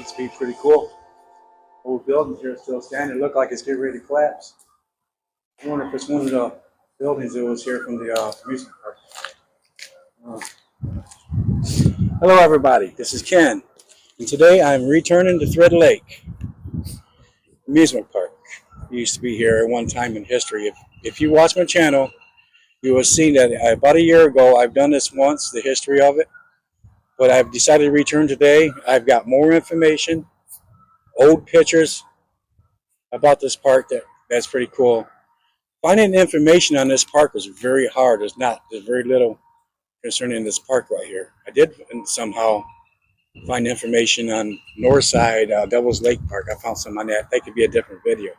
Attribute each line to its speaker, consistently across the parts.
Speaker 1: Used to be pretty cool. Old buildings here still standing. Look like it's getting ready to collapse. I wonder if it's one of the buildings that was here from the amusement park. Hello everybody, this is Ken. And today I'm returning to Thread Lake Amusement Park. It used to be here at one time in history. If you watch my channel, you will see that about a year ago I've done this once, the history of it. But I've decided to return today. I've got more information, old pictures about this park that's pretty cool. Finding information on this park was very hard. There's very little concerning this park right here. I did somehow find information on Northside Devil's Lake Park. I found some on that. That could be a different video.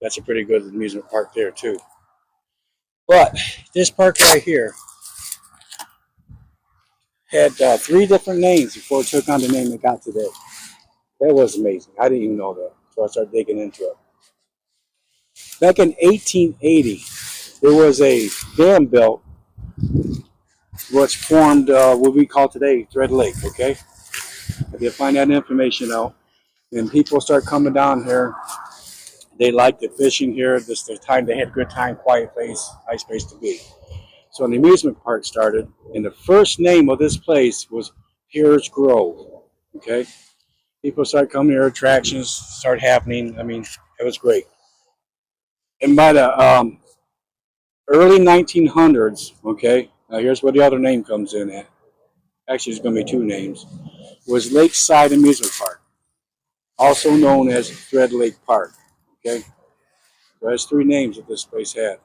Speaker 1: That's a pretty good amusement park there too. But this park right here had 3 different names before it took on the name it got today. That was amazing. I didn't even know that, so I started digging into it. Back in 1880, there was a dam built, which formed what we call today Thread Lake. Okay, I did find that information out, and people start coming down here. They liked the fishing here. This the time they had a good time, quiet place, nice place to be. So an amusement park started, and the first name of this place was Pierce Grove. Okay, people started coming here, attractions started happening. I mean, it was great. And by the early 1900s, okay, now here's where the other name comes in at. Actually, there's going to be 2 names. Was Lakeside Amusement Park, also known as Thread Lake Park. Okay, so that's 3 names that this place had.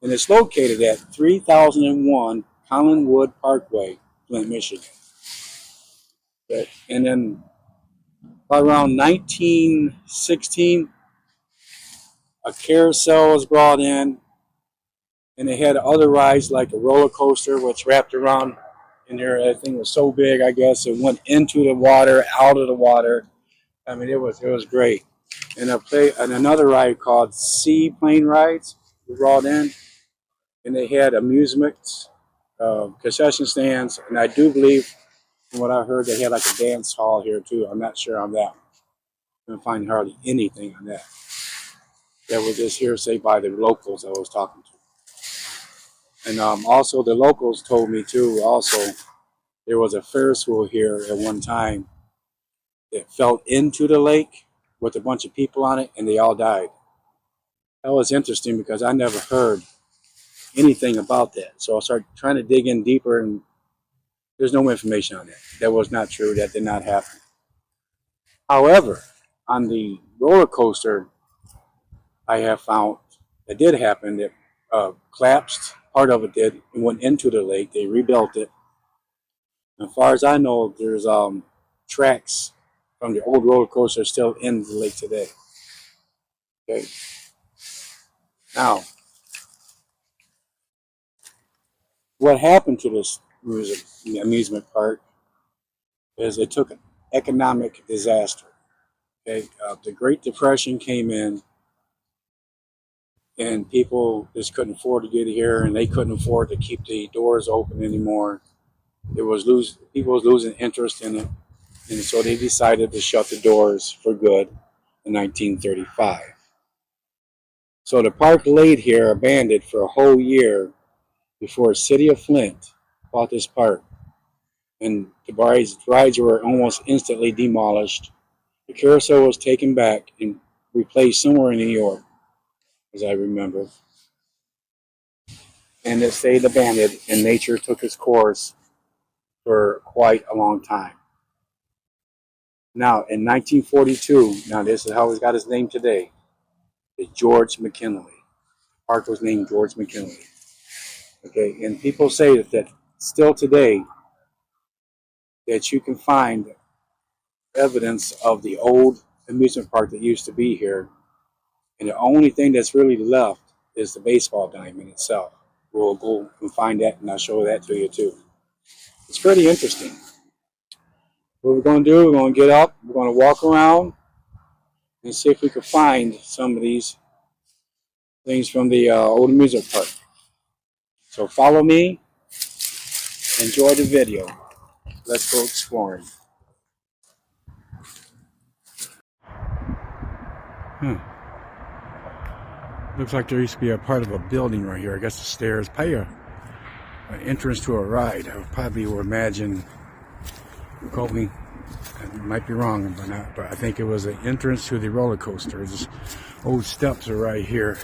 Speaker 1: And it's located at 3001 Collinwood Parkway, Flint, Michigan. Okay. And then by around 1916, a carousel was brought in, and they had other rides like a roller coaster, which wrapped around in there. That thing was so big, I guess it went into the water, out of the water. I mean, it was great. And another ride called Seaplane Rides was brought in. And they had amusements, concession stands, and I do believe, from what I heard, they had like a dance hall here too. I'm not sure on that. I couldn't find hardly anything on that. That was just hearsay by the locals I was talking to. And also the locals told me too, also, there was a Ferris wheel here at one time that fell into the lake with a bunch of people on it, and they all died. That was interesting because I never heard anything about that. So I started trying to dig in deeper, and there's no information on that. That was not true. That did not happen. However, on the roller coaster, I have found that did happen. It collapsed. Part of it did. It went into the lake. They rebuilt it. As far as I know, there's tracks from the old roller coaster still in the lake today. Okay. Now, what happened to this amusement park is it took an economic disaster. Okay, the Great Depression came in, and people just couldn't afford to get here, and they couldn't afford to keep the doors open anymore. People was losing interest in it, and so they decided to shut the doors for good in 1935. So the park laid here abandoned for a whole year before the city of Flint bought this park, and the rides were almost instantly demolished. The carousel was taken back and replaced somewhere in New York, as I remember, and it stayed abandoned, and nature took its course for quite a long time. Now, in 1942, now this is how it got its name today, is George McKinley. The park was named George McKinley. Okay, and people say that still today that you can find evidence of the old amusement park that used to be here, and the only thing that's really left is the baseball diamond itself. We'll go and find that, and I'll show that to you too. It's pretty interesting. What we're going to do, we're going to get up, we're going to walk around and see if we can find some of these things from the old amusement park. So follow me, enjoy the video. Let's go exploring. Huh. Looks like there used to be a part of a building right here. I guess the stairs. Probably an entrance to a ride. I probably would imagine. Quote me. I might be wrong, but I think it was an entrance to the roller coaster. These old steps are right here.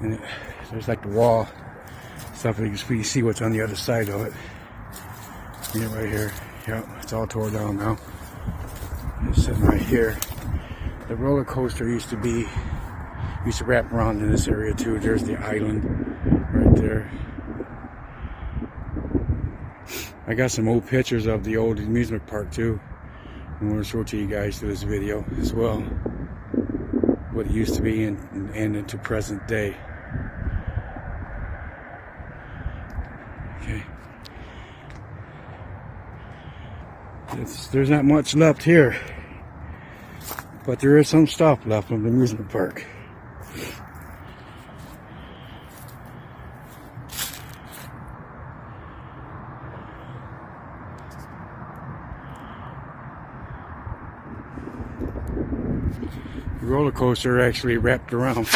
Speaker 1: And there's like the wall stuff. You can see what's on the other side of it. Yeah, right here. Yep, it's all tore down now. It's sitting right here. The roller coaster used to wrap around in this area too. There's the island right there. I got some old pictures of the old amusement park too. I'm going to show it to you guys through this video as well. What it used to be and into present day. Okay. There's not much left here. But there is some stuff left from the amusement park. The roller coaster actually wrapped around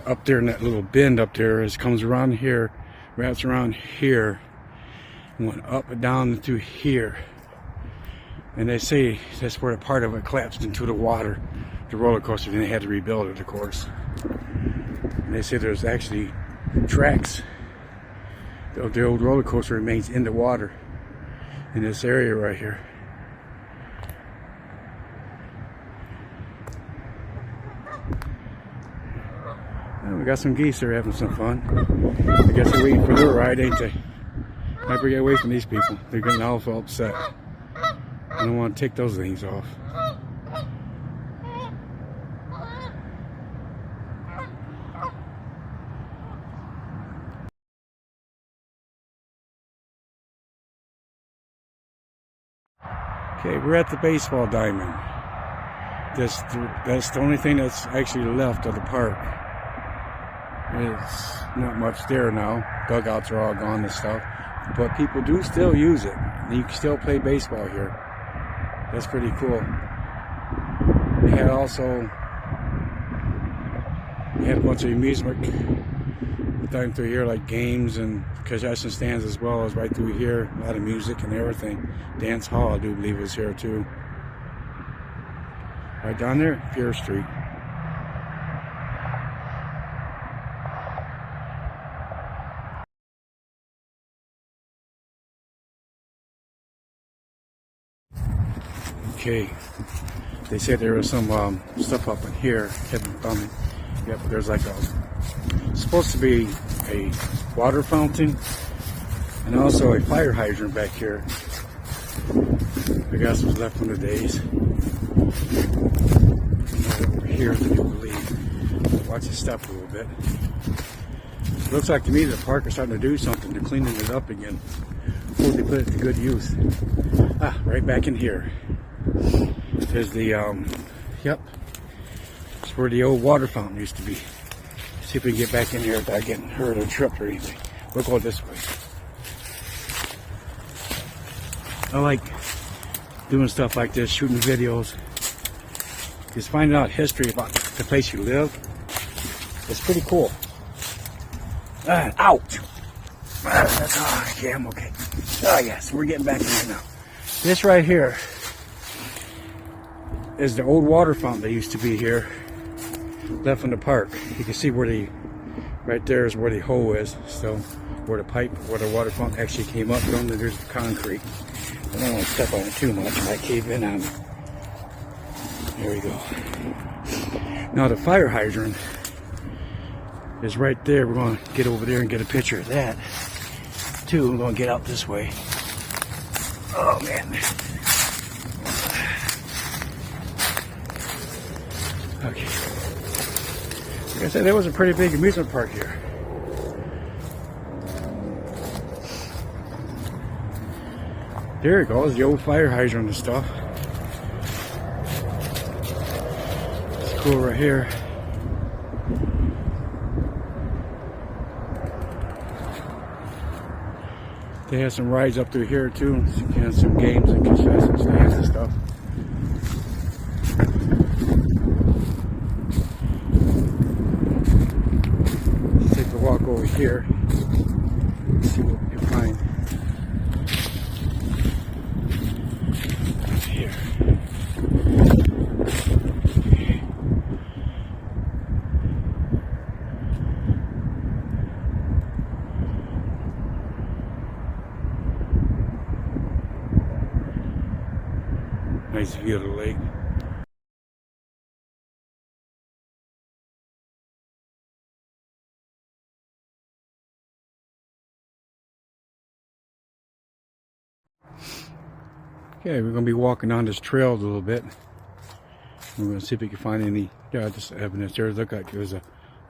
Speaker 1: up there in that little bend up there. It comes around here, wraps around here, and went up and down through here. And they say that's where a part of it collapsed into the water, the roller coaster, and they had to rebuild it, of course. And they say there's actually tracks. The old roller coaster remains in the water in this area right here. Well, we got some geese there having some fun. I guess they're waiting for their ride, ain't they? Never get away from these people. They're getting all upset. I don't want to take those things off. Okay, we're at the baseball diamond. That's the only thing that's actually left of the park. It's not much there now. Dugouts are all gone and stuff. But people do still use it. You can still play baseball here. That's pretty cool. They had a bunch of amusement down through here, like games and concession stands as well as right through here. A lot of music and everything. Dance hall, I do believe, was here too. Right down there, Pier Street. Okay, they said there was some stuff up in here. Haven't found it yet, but there's like supposed to be a water fountain and also a fire hydrant back here. I guess was left from the days. Over here, I do believe. Watch it step a little bit. Looks like to me the park is starting to do something. They're cleaning it up again before they put it to good use. Ah, right back in here. There's the, yep, it's where the old water fountain used to be. See if we can get back in here without getting hurt or tripped or anything. We'll go this way. I like doing stuff like this, shooting videos. Just finding out history about the place you live. It's pretty cool. Ouch! Okay, I'm okay. Oh yes, we're getting back in here now. This right here is the old water fountain that used to be here, left in the park. You can see where right there is where the hole is. So where the water fountain actually came up from. There's the concrete. I don't want to step on it too much. I might cave in on it. There we go. Now the fire hydrant is right there. We're going to get over there and get a picture of that too. I'm going to get out this way. Oh man. Okay. Like I said, there was a pretty big amusement park here. There it goes, the old fire hydrant and stuff. It's cool right here. They have some rides up through here too, and some games and concession stands and stuff. go over here, see what we can find. Here. Nice view of the lake. Okay, we're going to be walking on this trail a little bit. We're going to see if we can find any just evidence there. Look like there was a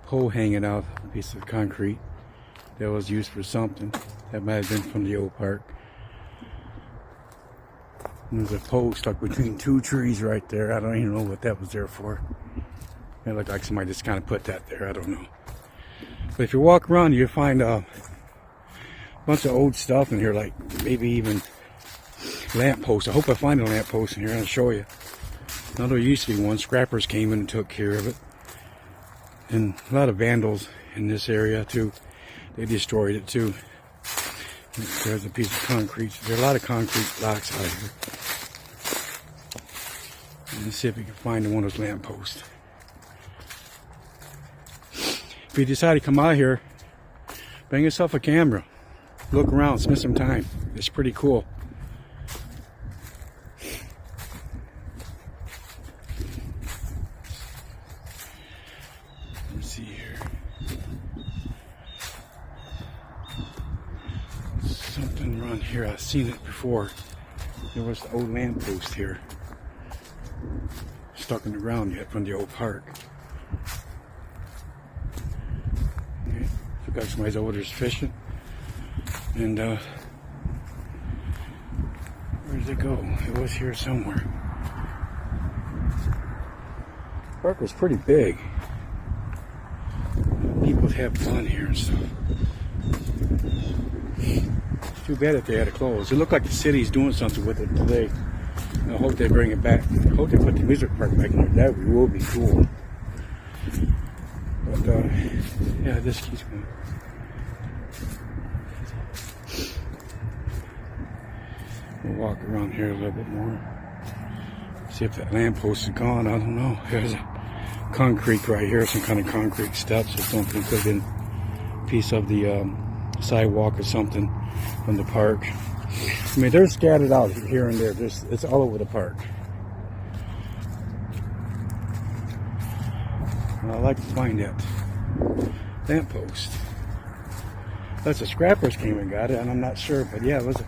Speaker 1: pole hanging out, a piece of concrete that was used for something. That might have been from the old park. And there's a pole stuck between two trees right there. I don't even know what that was there for. It looked like somebody just kind of put that there. I don't know. But if you walk around, you'll find a bunch of old stuff in here, like maybe even lampposts. I hope I find a lamppost in here. I'll show you. Now there used to be one. Scrappers came in and took care of it. And a lot of vandals in this area too. They destroyed it too. There's a piece of concrete. There's a lot of concrete blocks out here. Let's see if we can find one of those lampposts. If you decide to come out here, bring yourself a camera. Look around, spend some time. It's pretty cool. Let's see here. Something around here. I've seen it before. There was the old lamppost here, stuck in the ground yet from the old park. Okay. Look like somebody's over there fishing. And where did it go? It was here somewhere. The park was pretty big. People have fun here and stuff. Too bad that they had to close. It looked like the city's doing something with it today. I hope they bring it back. I hope they put the music park back in there. That will be cool. But yeah, this keeps going. We'll walk around here a little bit more. See if that lamppost is gone. I don't know. There's a concrete right here, some kind of concrete steps or something. Could have been a piece of the sidewalk or something from the park. I mean, they're scattered out here and there. It's all over the park. I'd like to find that lamppost. That's the scrappers came and got it, and I'm not sure, but yeah, it was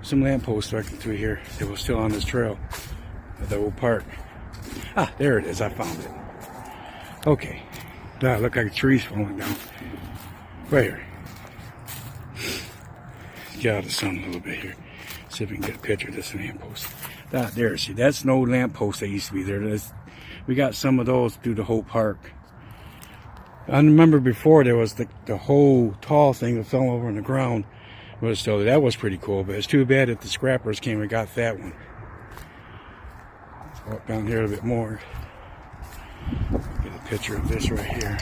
Speaker 1: some lampposts working through here that was still on this trail at the old park. Ah, there it is. I found it. Okay. That looked like trees falling down. Right here. Get out of the sun a little bit here. See if we can get a picture of this lamppost. Ah, there. See, that's an old lamppost that used to be there. We got some of those through the whole park. I remember before there was the whole tall thing that fell over on the ground. But still, that was pretty cool. But it's too bad that the scrappers came and got that one. Let's walk down here a bit more. Get a picture of this right here.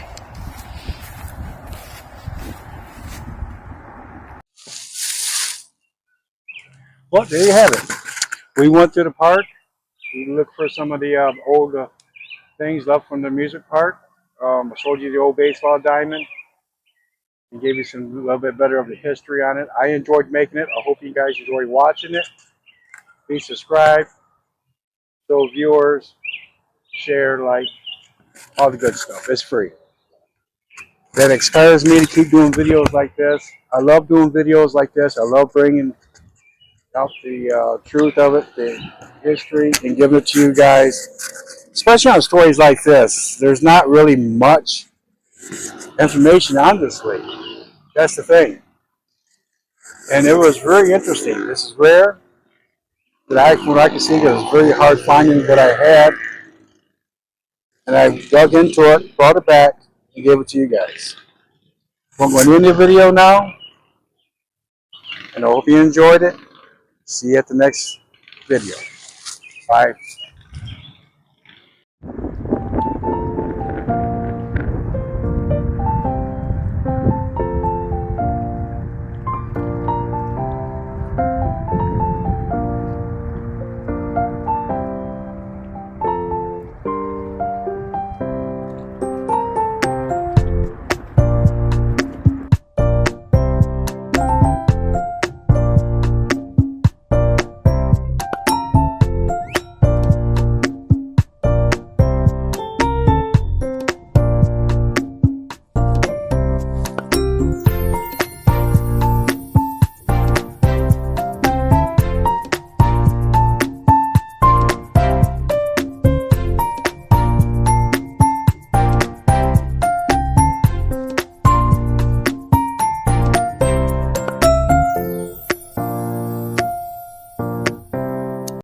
Speaker 1: Well, there you have it. We went to the park. We looked for some of the old things left from the music park. I showed you the old baseball diamond and gave you a little bit better of the history on it. I enjoyed making it. I hope you guys enjoyed watching it. Please subscribe, show viewers, share, like, all the good stuff. It's free. That inspires me to keep doing videos like this. I love doing videos like this. I love bringing out the truth of it, the history, and giving it to you guys. Especially on stories like this. There's not really much information on this lake. That's the thing. And it was very interesting. This is rare. But from what I can see, it was very hard finding what I had. And I dug into it, brought it back, and gave it to you guys. We're going to end the video now. And I hope you enjoyed it. See you at the next video. Bye.